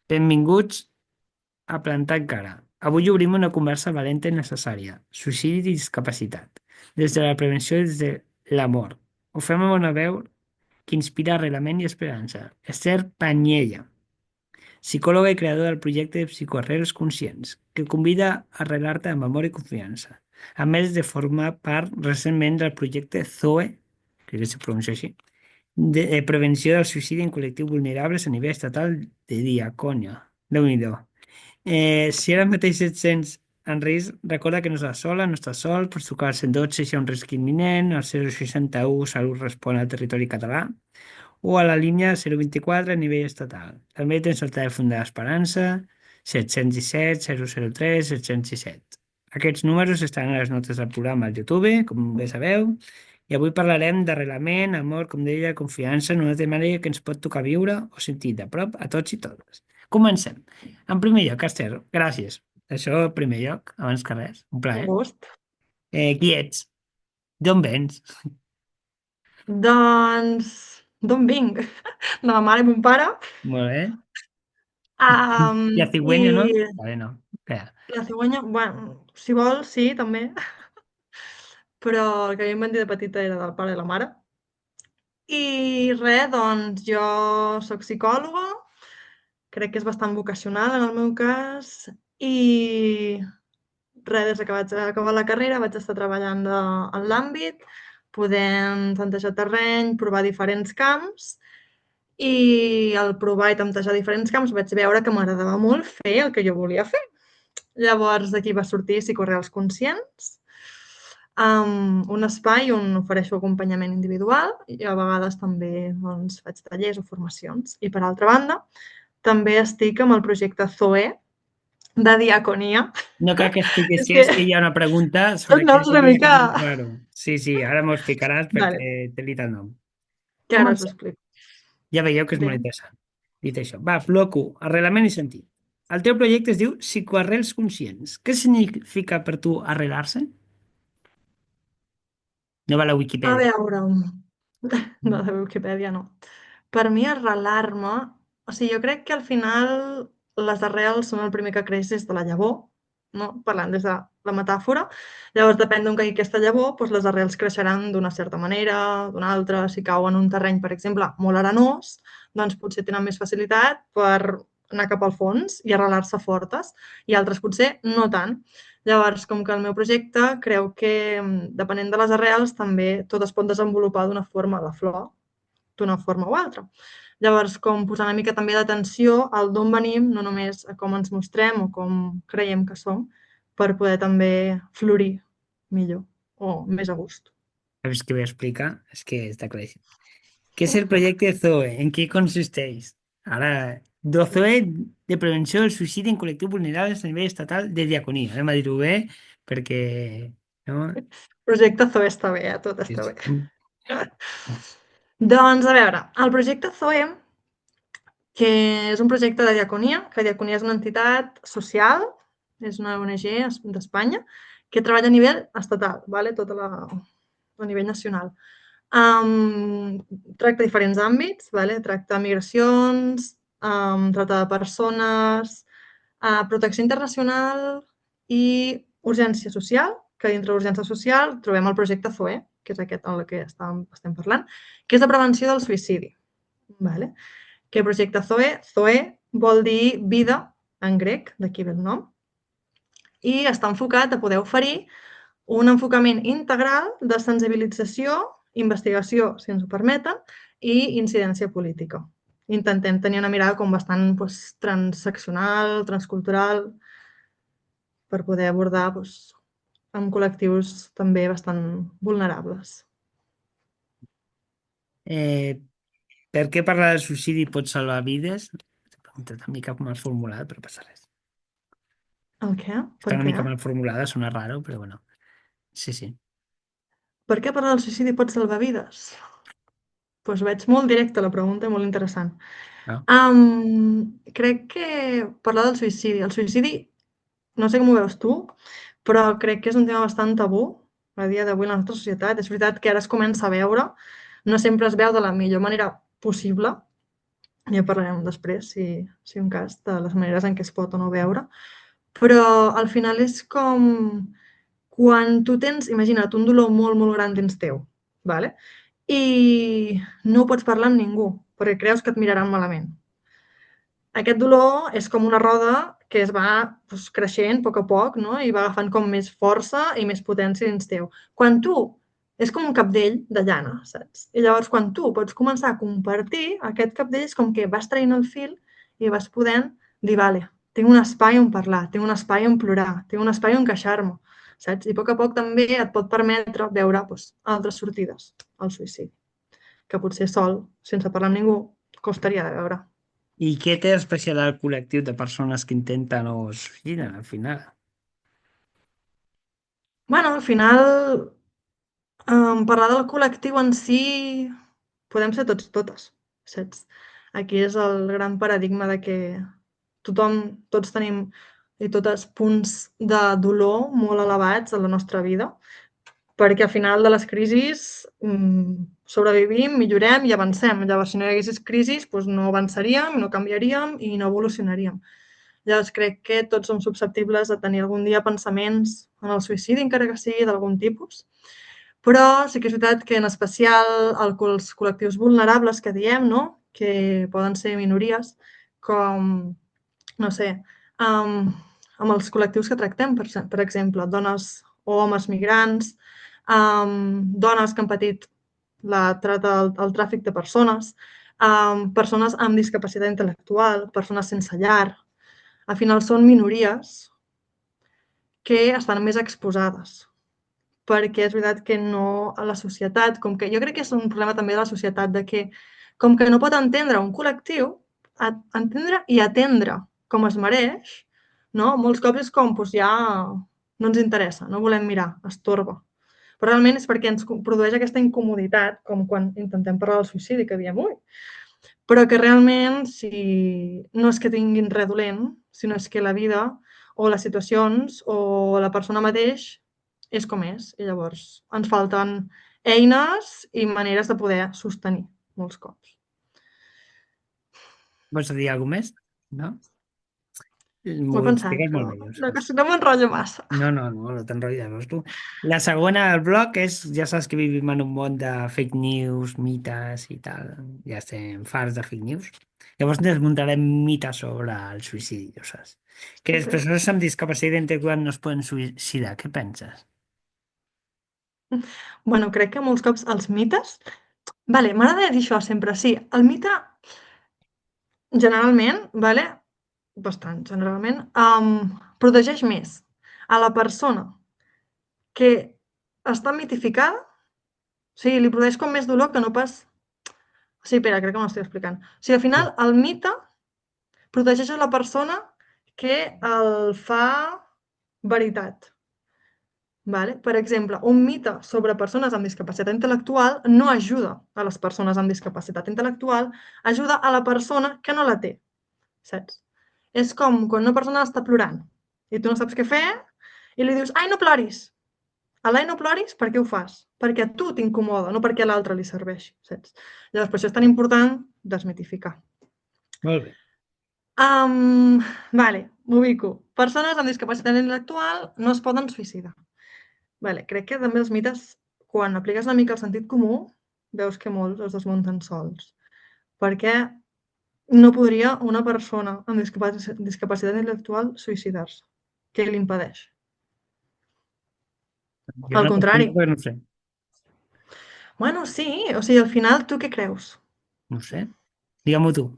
Benvinguts a Plantar Cara. Avui obrim una conversa valenta i necessària. Suïcidi i discapacitat. Des de la prevenció i des de l'amor. Ho fem amb una veu que inspira arrelament i esperança. Esther Panyella, psicòloga i creadora del projecte de Psicoarrels Conscients, que convida a arrelar-te amb amor i confiança. A més de formar part recentment del projecte ZOE, crec que se pronuncia així, de prevenció del suïcidi en col·lectius vulnerables a nivell estatal de Diacònia. Déu-n'hi-do. Si ara mateix et sents en risc, recorda que no estàs sola, no estàs sol, pots trucar al 112 si hi ha un risc imminent, al 061 Salut respon al territori català, o a la línia 024 a nivell estatal. També tens el telèfon de l'Esperança, 717 003 717. Aquests números estan a les notes del programa al YouTube, com bé sabeu, i avui parlarem d'arrelament, amor, com deia, confiança, en una temàtica que ens pot tocar viure o sentir de prop a tots i totes. Comencem. En primer lloc, Esther, gràcies. Això, en primer lloc, abans que res, un Un plaer. gust. Qui ets? D'on vens? Doncs, d'on vinc? De la mare i mon pare. Molt bé. La I cigüeña, no? Vale, no. Espera. la cigüenya, bueno, si vols, sí, també. Però el que a mi em van dir de petita era del pare i la mare. I res, doncs jo sóc psicòloga, crec que és bastant vocacional en el meu cas, i res, des que vaig acabar la carrera vaig estar treballant en l'àmbit, podent tantejar terreny, provar diferents camps, i al provar i tantejar diferents camps vaig veure que m'agradava molt fer el que jo volia fer. Llavors d'aquí va sortir Psicoarrels Conscients, un espai on ofereixo acompanyament individual i a vegades també doncs, faig tallers o formacions. I per altra banda, també estic amb el projecte ZOE de Diaconia. No cal que expliquis És què que és, que hi ha una pregunta el sobre què nom és una seria que mica... no és claro. Sí, sí, ara m'ho explicaràs Vale, perquè té dit el nom. que ara us ho Comencem. explico. Ja veieu que és Bé, molt interessant. Dit això, va, bloco, arrelament i sentit. El teu projecte es diu Psicoarrels Conscients. Què significa per tu arrelar-se? No va a la a Wikipedia. veure, no, de Wikipedia no. Per mi arrelar-me, o sigui, jo crec que al final les arrels són el primer que creix des de la llavor, no? Parlant des de la metàfora. Llavors, depèn d'on caigui aquesta llavor, doncs les arrels creixeran d'una certa manera, d'una altra. Si cau en un terreny, per exemple, molt arenós, doncs potser tenen més facilitat per anar cap al fons i arrelar-se fortes, i altres potser no tant. Llavors, com que el meu projecte creu que, depenent de les arrels, també tot es pot desenvolupar d'una forma, la flor, d'una forma o altra. Llavors, com posar una mica també d'atenció al d'on venim, no només a com ens mostrem o com creiem que som, per poder també florir millor o més a gust. Saps què vull explicar? És que està claríssim. ¿Qué es el proyecto ZOE? ¿En qué consistéis? Ahora, do ZOE de prevenció del suïcidi en col·lectius vulnerables a nivell estatal de diaconia. Anem a dir-ho bé, perquè... No? Projecte Zoe està bé, tot està És... bé. Doncs, a veure, el projecte Zoe, que és un projecte de diaconia, que diaconia és una entitat social, és una ONG d'Espanya, que treballa a nivell estatal, ¿vale? A nivell nacional. Tracta diferents àmbits, ¿vale? Tracta migracions, tracta de persones, protecció internacional i urgència social, que dintre d'urgència social trobem el projecte ZOE, que és aquest en el que estem parlant, que és de prevenció del suïcidi. ¿Vale? Que el projecte ZOE, ZOE vol dir vida en grec, d'aquí ve el nom, i està enfocat a poder oferir un enfocament integral de sensibilització, investigació, si ens ho permeten, i incidència política. Intentem tenir una mirada com bastant doncs, transseccional, transcultural, per poder abordar doncs, amb col·lectius també bastant vulnerables. Eh, per què parlar del suïcidi pot salvar vides? Pregunta una mica mal formulada, però passa res. El què? Per Està una què? mica mal formulada, sona raro, però bueno. Sí, sí. Per què parlar del suïcidi pot salvar vides? Doncs veig molt directa la pregunta i molt interessant. No? Crec que parlar del suïcidi. El suïcidi, no sé com ho veus tu, però crec que és un tema bastant tabú a dia d'avui en la nostra societat. És veritat que ara es comença a veure, no sempre es veu de la millor manera possible, Ja parlarem després, si un cas, de les maneres en què es pot o no veure. Però al final és com quan tu tens, imagina't, un dolor molt, molt gran dins teu, vale? I no ho pots parlar amb ningú, perquè creus que et miraran malament. Aquest dolor és com una roda que es va doncs, creixent a poc, no? I va agafant com més força i més potència dins teu. Quan tu és com un cabdell de llana, saps? I llavors quan tu pots començar a compartir, aquest cabdell és com que vas traient el fil i vas podent dir, vale, tinc un espai on parlar, tinc un espai on plorar, tinc un espai on queixar-me, saps? I a poc també et pot permetre veure doncs, altres sortides al suïcidi, que potser sol, sense parlar amb ningú, costaria de veure. I què té especial el col·lectiu de persones que intenten o es suïciden al final? Bueno, al final, parlar del col·lectiu en si podem ser tots totes, saps? Aquí és el gran paradigma de que tothom, tots tenim i totes punts de dolor molt elevats a la nostra vida, perquè al final de les crisis sobrevivim, millorem i avancem. Llavors, si no hi haguessis crisis, doncs no avançaríem, no canviaríem i no evolucionaríem. Llavors, crec que tots som susceptibles de tenir algun dia pensaments en el suïcidi, encara que sigui d'algun tipus, però sí que és veritat que en especial els col·lectius vulnerables que diem, no? Que poden ser minories, com, no sé, amb, amb els col·lectius que tractem, per exemple, dones o homes migrants, dones que han patit la trata, el tràfic de persones, persones amb discapacitat intel·lectual, persones sense llar. Al final són minories que estan més exposades, perquè és veritat que no a la societat, com que jo crec que és un problema també de la societat, de que com que no pot entendre un col·lectiu, entendre i atendre com es mereix, no? Molts cops és com, doncs ja no ens interessa, no volem mirar, estorba. Però realment és perquè ens produeix aquesta incomoditat, com quan intentem parlar del suïcidi, que diem, ui, però que realment si no és que tinguin res dolent, sinó és que la vida o les situacions o la persona mateix és com és. I llavors ens falten eines i maneres de poder sostenir molts cops. Vols dir alguna més? No? M'ho M'ho he pensat, expliques però molt bé, ja ho no, que saps. si no m'enrotllo massa. No, no, no, no t'enrotlles, veus tu. La segona del bloc és, ja saps que vivim en un món de fake news, mites i tal. Ja estem farts de fake news. Llavors desmuntarem mites sobre el suïcidi, ja ho saps. Que les Okay. persones amb discapacitat intel·lectual no es poden suïcidar. Què penses? Bueno, crec que molts cops els mites... Vale, m'agrada dir això sempre, sí. El mite, generalment, vale, bastant, generalment, protegeix més a la persona que està mitificada, o sigui, li produeix com més dolor que no pas... Sí, espera, crec que m'ho estic explicant. O sigui, al Sí. final, el mite protegeix a la persona que el fa veritat. Vale? Per exemple, un mite sobre persones amb discapacitat intel·lectual no ajuda a les persones amb discapacitat intel·lectual, ajuda a la persona que no la té, saps? És com quan una persona està plorant i tu no saps què fer i li dius, ai, no ploris. A l'ai no ploris, per què ho fas? Perquè a tu t'incomoda, no perquè a l'altre li serveixi, saps? Llavors, per això és tan important desmitificar. Molt bé. Vale, m'ubico. Persones amb discapacitat intel·lectual no es poden suïcidar. Vale, crec que també els mites, quan apliques una mica el sentit comú, veus que molts es desmunten sols. Perquè no podria una persona amb discapacitat intel·lectual suïcidar-se? Què l'impedeix? Jo Al no contrari. t'explico perquè no ho sé. Bueno, sí, o sigui, al final, tu què creus? No ho sé. Digue-m'ho tu.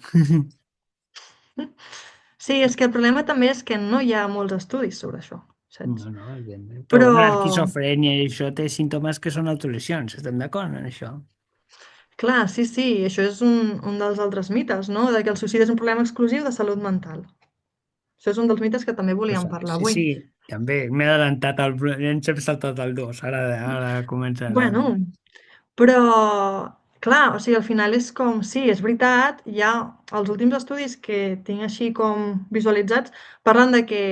Sí, és que el problema també és que no hi ha molts estudis sobre això, saps? No, no, evidentment. Però Però, bueno, l'esquizofrènia i això té símptomes que són autolesions. Estem d'acord en això? clar, sí, sí, això és un dels altres mites, no? De que el suïcidi és un problema exclusiu de salut mental. Això és un dels mites que també volíem parlar Sí, avui. sí, també m'he adelantat al... Ens hem saltat el 2. Ara comença la... Bueno, però, clar, o sigui, al final és com, sí, és veritat, hi ha els últims estudis que tinc així com visualitzats, parlen de que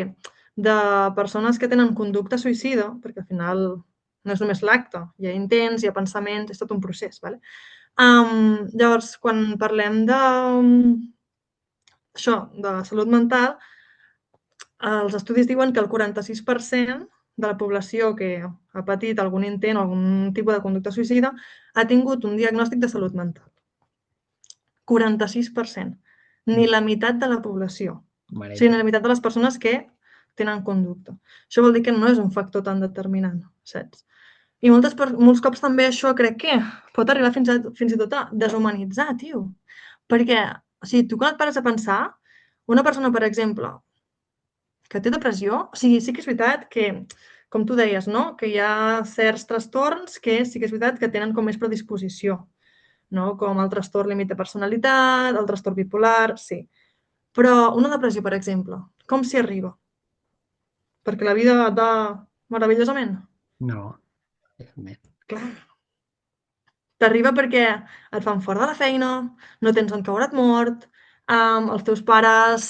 de persones que tenen conducta suïcida, perquè al final no és només l'acte, hi ha intents, hi ha pensaments, és tot un procés, ¿vale? Llavors, quan parlem de, això, de salut mental, els estudis diuen que el 46% de la població que ha patit algun intent o algun tipus de conducta suïcida ha tingut un diagnòstic de salut mental. 46%. Ni la meitat de la població. O sigui, Mareta. ni la meitat de les persones que tenen conducta. Això vol dir que no és un factor tan determinant, saps? I molts cops també això crec que pot arribar fins i tot a deshumanitzar, tio. Perquè, o sigui, tu quan et pares a pensar, una persona, per exemple, que té depressió, o sigui, sí que és veritat que, com tu deies, no? Que hi ha certs trastorns que sí que és veritat que tenen com més predisposició, no? Com el trastorn límit de personalitat, el trastorn bipolar, sí. Però una depressió, per exemple, com s'hi arriba? Perquè la vida et va meravellosament? No, realment. Clar, t'arriba perquè et fan fora de la feina, no tens on caure't mort, els teus pares,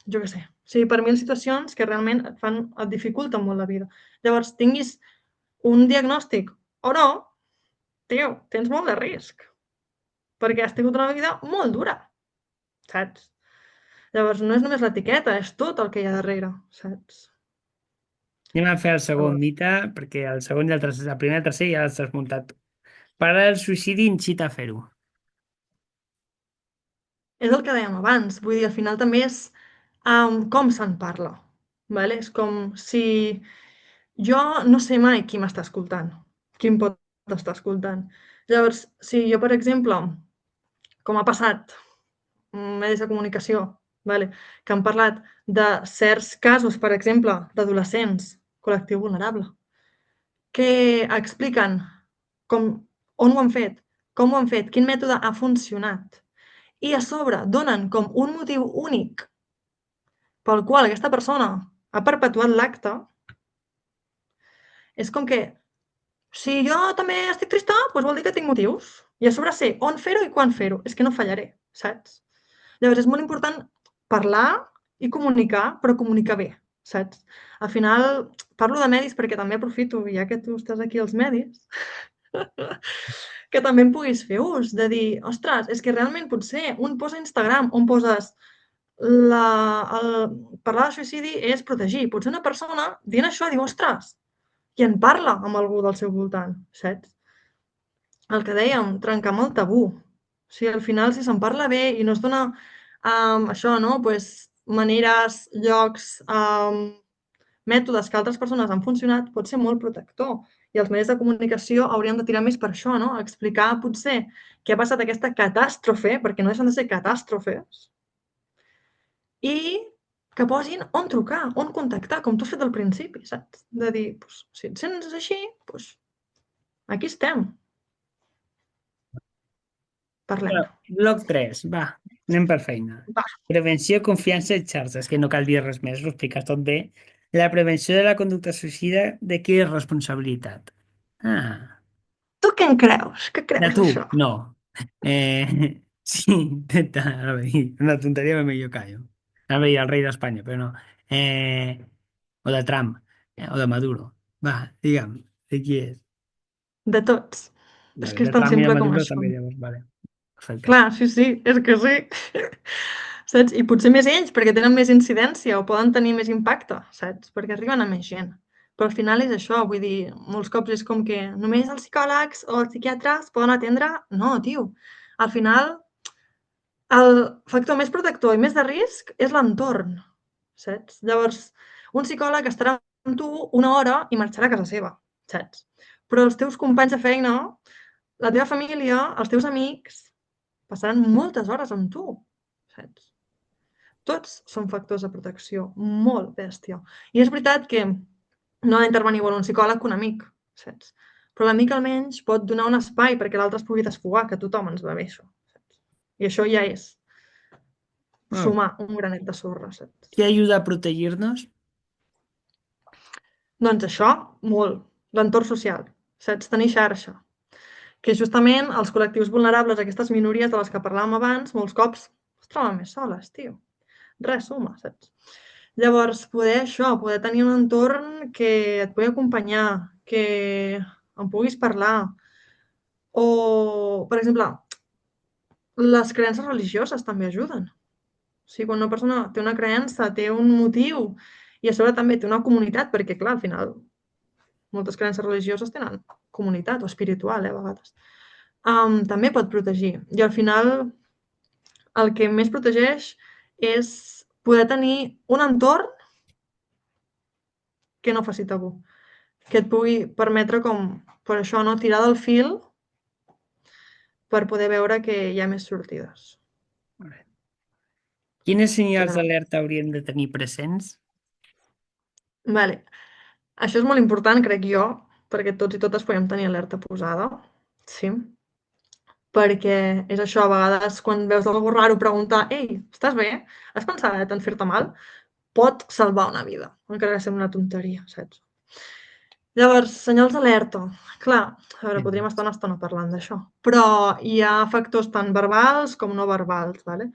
jo què sé, o sigui, per mil situacions que realment et dificulten molt la vida. Llavors, tinguis un diagnòstic o no, tio, tens molt de risc, perquè has tingut una vida molt dura, saps? Llavors, no és només l'etiqueta, és tot el que hi ha darrere, saps? Anem a fer el segon Llavors, mite, perquè el segon i el tercer, el primer i el tercer ja els has muntat. Para el suïcidi incita a fer-ho. és el que dèiem abans, vull dir, al final també és com se'n parla, vale? És com si jo no sé mai qui m'està escoltant, qui em pot estar escoltant. Llavors, si jo, per exemple, com ha passat medis de comunicació, vale, que han parlat de certs casos, per exemple, d'adolescents, col·lectiu vulnerable, que expliquen com, on ho han fet, com ho han fet, quin mètode ha funcionat, i a sobre donen com un motiu únic pel qual aquesta persona ha perpetuat l'acte, és com que si jo també estic trista, doncs vol dir que tinc motius. I a sobre sé on fer-ho i quan fer-ho. És que no fallaré, saps? Llavors és molt important parlar i comunicar, però comunicar bé, saps? Al final parlo de medis perquè també aprofito, ja que tu estàs aquí als medis, que també en puguis fer ús, de dir, ostres, és que realment potser un post a Instagram on poses la, el, parlar de suïcidi és protegir. Potser una persona dient això diu, ostres, i en parla amb algú del seu voltant, saps? El que dèiem, trencar amb el tabú. O sigui, al final, si se'n parla bé i no es dona això, no? Pues, maneres, llocs, mètodes que altres persones han funcionat, pot ser molt protector. I els mitjans de comunicació hauríem de tirar més per això, no? Explicar potser què ha passat aquesta catàstrofe, perquè no deixen de ser catàstrofes, i que posin on trucar, on contactar, com tu has fet al principi, saps? De dir, pues, si et sents així, pues, aquí estem, Bueno, parlem-ne. bloc 3, va, anem per feina. Va, Prevenció, confiança i xarxes, que no cal dir res més, ho expliques tot bé. La prevenció de la conducta suïcida, de qui és responsabilitat? Ah, tu què en creus? Què de creus tu, d'això? no. Sí, intenta, a ver, una tonteria me medio callo. A ver, el rei d'Espanya, però no. O de Trump, o de Maduro. Va, digue'm, de qui és? De tots. És Vale, que és de tan Trump i de simple com Maduro això. també, llavors, vale. Perfecte. Clar, sí, sí, és que sí. Saps? I potser més ells, perquè tenen més incidència o poden tenir més impacte, saps? Perquè arriben a més gent. Però al final és això, vull dir, molts cops és com que només els psicòlegs o els psiquiatres poden atendre. No, tio. Al final, el factor més protector i més de risc és l'entorn, saps? Llavors, un psicòleg estarà amb tu una hora i marxarà a casa seva, saps? Però els teus companys de feina, la teva família, els teus amics, passaran moltes hores amb tu, saps? Tots són factors de protecció, molt bèstia. I és veritat que no ha d'intervenir igual un psicòleg que un amic, saps? Però l'amic almenys pot donar un espai perquè l'altre es pugui desfogar, que a tothom ens va bé això, saps? I això ja és Bueno, sumar un granet de sorra, saps? ¿qué ayuda a protegernos? Doncs això, molt. L'entorn social, saps? Tenir xarxa. Que justament els col·lectius vulnerables, aquestes minories de les que parlàvem abans, molts cops es troben més soles, tio. Res suma, saps? Llavors, poder això, poder tenir un entorn que et pugui acompanyar, que en puguis parlar, o, per exemple, les creences religioses també ajuden. O sigui, quan una persona té una creença, té un motiu i a sobre també té una comunitat, perquè clar, al final moltes creences religioses tenen comunitat o espiritual, a vegades. També pot protegir. I al final el que més protegeix és poder tenir un entorn que no faci tabú, que et pugui permetre com, per això, no tirar del fil per poder veure que hi ha més sortides. Quines senyals Clar. d'alerta hauríem de tenir presents? Vale. Això és molt important, crec jo, perquè tots i totes podem tenir alerta posada, sí, perquè és això, a vegades quan veus algú raro preguntar «Ei, estàs bé? Has pensat en fer-te mal?» Pot salvar una vida, encara que sembli una tonteria, saps? Llavors, senyals d'alerta. Clar, a veure, podríem estar una estona parlant d'això, però hi ha factors tant verbals com no verbals, ¿vale?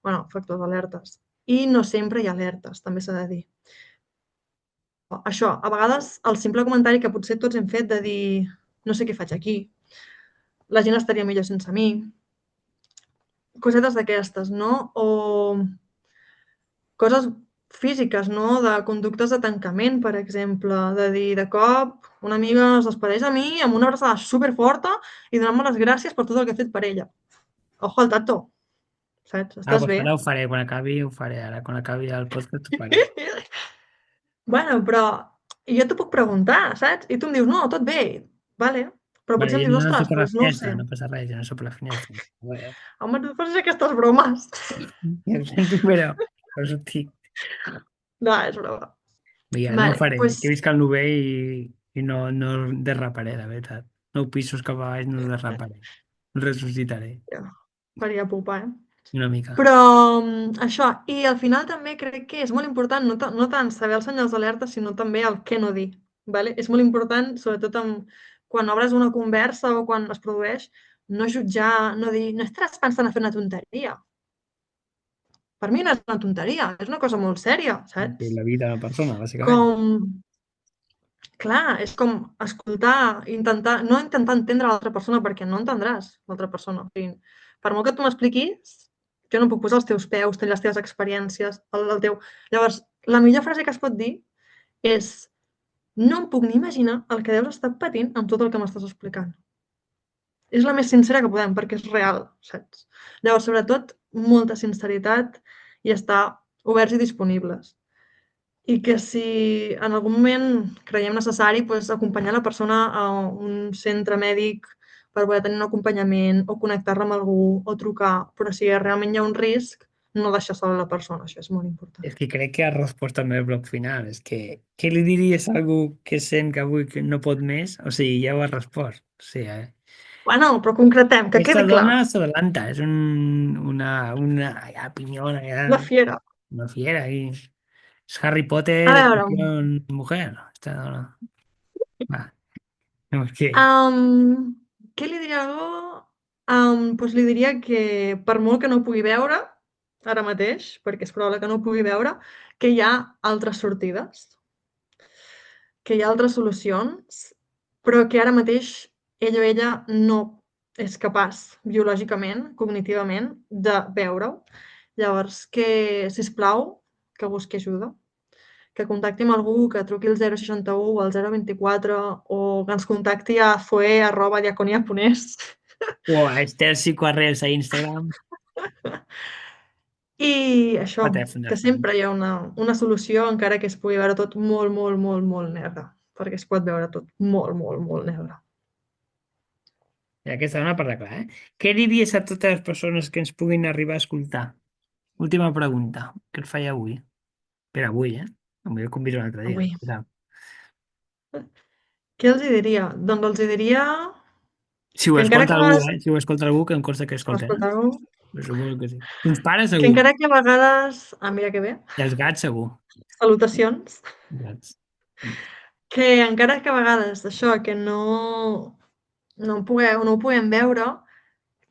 Bueno, factors d'alertes. I no sempre hi ha alertes, també s'ha de dir. Això, a vegades el simple comentari que potser tots hem fet de dir no sé què faig aquí, la gent estaria millor sense mi, cosetes d'aquestes, no? O coses físiques, no? De conductes de tancament, per exemple, de dir de cop una amiga es despedeix de mi amb una abraçada superforta i donant-me les gràcies per tot el que he fet per ella. Ojo al tato, saps? Ah, Estàs doncs bé? ara ho faré, quan acabi ho faré, ara quan acabi el podcast ho faré. Bueno, però jo t'ho puc preguntar, saps? I tu em dius, no, tot bé, vale. Però Vale, potser em jo dius, no ostres, sóc a la doncs no ho finestra, sé. no passa res, jo no sóc a la finestra. Bé, Home, tu fas aquestes bromes. ja ho sento, però per això et dic. No, és broma. Mira, no ho Vale, faré, doncs que visc al Novell i no derraparé, la veritat. 9 pisos cap a baix no derraparé. El ressuscitaré, ja, faria pupa, eh? una mica. Però això, i al final també crec que és molt important no tant saber els senyals d'alerta, sinó també el què no dir. Vale? És molt important, sobretot quan obres una conversa o quan es produeix, no jutjar, no dir, no estaràs pensant a fer una tonteria. Per mi no és una tonteria, és una cosa molt sèria, I saps? la vida de la persona, bàsicament. Com, clar, és com escoltar, no intentar entendre l'altra persona perquè no entendràs l'altra persona. O sigui, per molt que tu m'expliquis, jo no puc posar els teus peus, tenir les teves experiències, el teu... Llavors, la millor frase que es pot dir és no em puc ni imaginar el que deus estar patint amb tot el que m'estàs explicant. És la més sincera que podem, perquè és real, saps? Llavors, sobretot, molta sinceritat i estar oberts i disponibles. I que si en algun moment creiem necessari doncs, acompanyar la persona a un centre mèdic per poder tenir un acompanyament o connectar-la amb algú o trucar, però si realment hi ha un risc, no deixar sola la persona, això és molt important. És que crec que has respost també el bloc final. És que, què li diries a algú que sent que avui que no pot més? O sigui, ja ho has respost. O sigui, Bueno, però concretem, que aquesta quedi clar. dona s'adelanta, és una ja, pinyona, ja, La fiera. una fiera. I és Harry A Potter, veure, edición mujer. Esta dona. Va, no, és que... què li diria a algú? Doncs li diria que per molt que no ho pugui veure ara mateix, perquè és probable que no ho pugui veure, que hi ha altres sortides, que hi ha altres solucions, però que ara mateix ell o ella no és capaç biològicament, cognitivament, de veure-ho. Llavors, que, si plau, que busqui ajuda, que contacti amb algú, que truqui al 061 o al 024 o que ens contacti a foe@diaconia.es. O a Esther Psicoarrels a Instagram. I això, Patè, que Fundació. sempre hi ha una solució, encara que es pugui veure tot molt, molt, molt, molt negre, perquè es pot veure tot molt, molt, molt negre. I aquesta dona parla clar, eh? Què diries a totes les persones que ens puguin arribar a escoltar? Última pregunta que et faig avui. Per avui, eh? Potser el convido un altre dia. Avui. Però, Què els hi diria? Doncs els hi diria si ho que encara escolta que a algú, vegades... eh? Si ho escolta algú, que em consta que escolta, eh? Escolteu, Però suposo que sí. Uns pares, que segur. encara que a vegades... Ah, mira que bé. I els gats, segur. Salutacions. Gats. Que encara que a vegades això, que no ho puguem veure,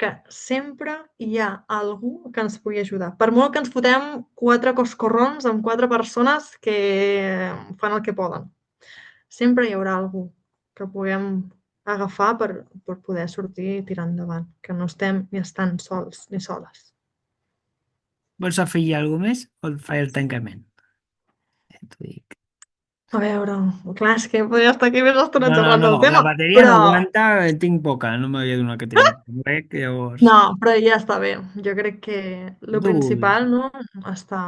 que sempre hi ha algú que ens pugui ajudar. Per molt que ens fotem 4 coscorrons amb 4 persones que fan el que poden. Sempre hi haurà algú que puguem agafar per poder sortir i tirar endavant, que no estem ni estan sols ni soles. Vols afegir alguna més o et faig el tancament? T'ho dic. A veure, clar, és que podria estar aquí més estona No, no, xerrant no, del la tema, bateria no però aguanta, tinc poca, no m'havia donat que tenia crec, llavors... no, però ja està bé. Jo crec que el Tu vulguis, principal, no, està,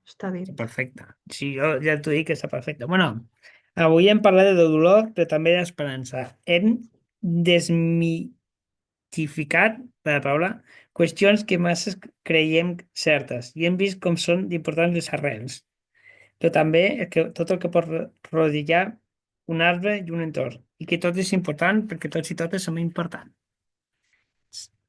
està està dit. perfecte. Sí, jo ja t'ho dic que està perfecte. Bueno, avui hem parlat de dolor, però també d'esperança. Hem desmitificat, per la paraula, qüestions que massa creiem certes i hem vist com són d'importants les arrels, però també tot el que pot rodejar un arbre i un entorn, i que tot és important perquè tots i totes som importants.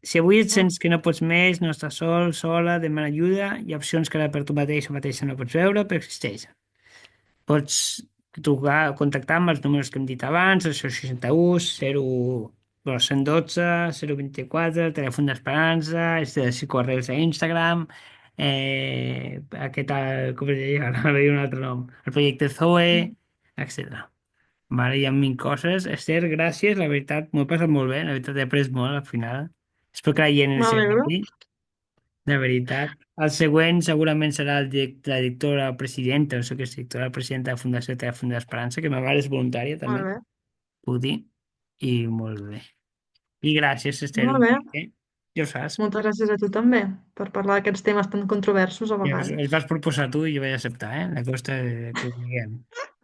Si avui et Mm, sents que no pots més, no estàs sol, sola, demana ajuda, hi ha opcions que ara per tu mateix o mateixa no pots veure, però existeixen. Pots trucar, contactar amb els números que hem dit abans, el 61, 0, bueno, 112, 024, el telèfon d'Esperança, este de correus a Instagram, aquest, com es deia, ara no veia un altre nom, el projecte Zoe, mm. etc. Vale, hi ha mil coses. Esther, gràcies, la veritat, m'ho he passat molt bé, la veritat he après molt al final. Espero que la gent ens M'alegro. agradi, de veritat. El següent segurament serà la directora o presidenta, no sé què és directora o presidenta de la Fundació Telèfon d'Esperança, que ma mare és voluntària Molt també, bé. puc dir, i molt bé. I gràcies, Esther, Molt un bé. plaer. Ja ho saps. Moltes gràcies a tu també per parlar d'aquests temes tan controversos a Ja els vegades. vas proposar tu i jo vaig acceptar, eh? La costa que ho diguem.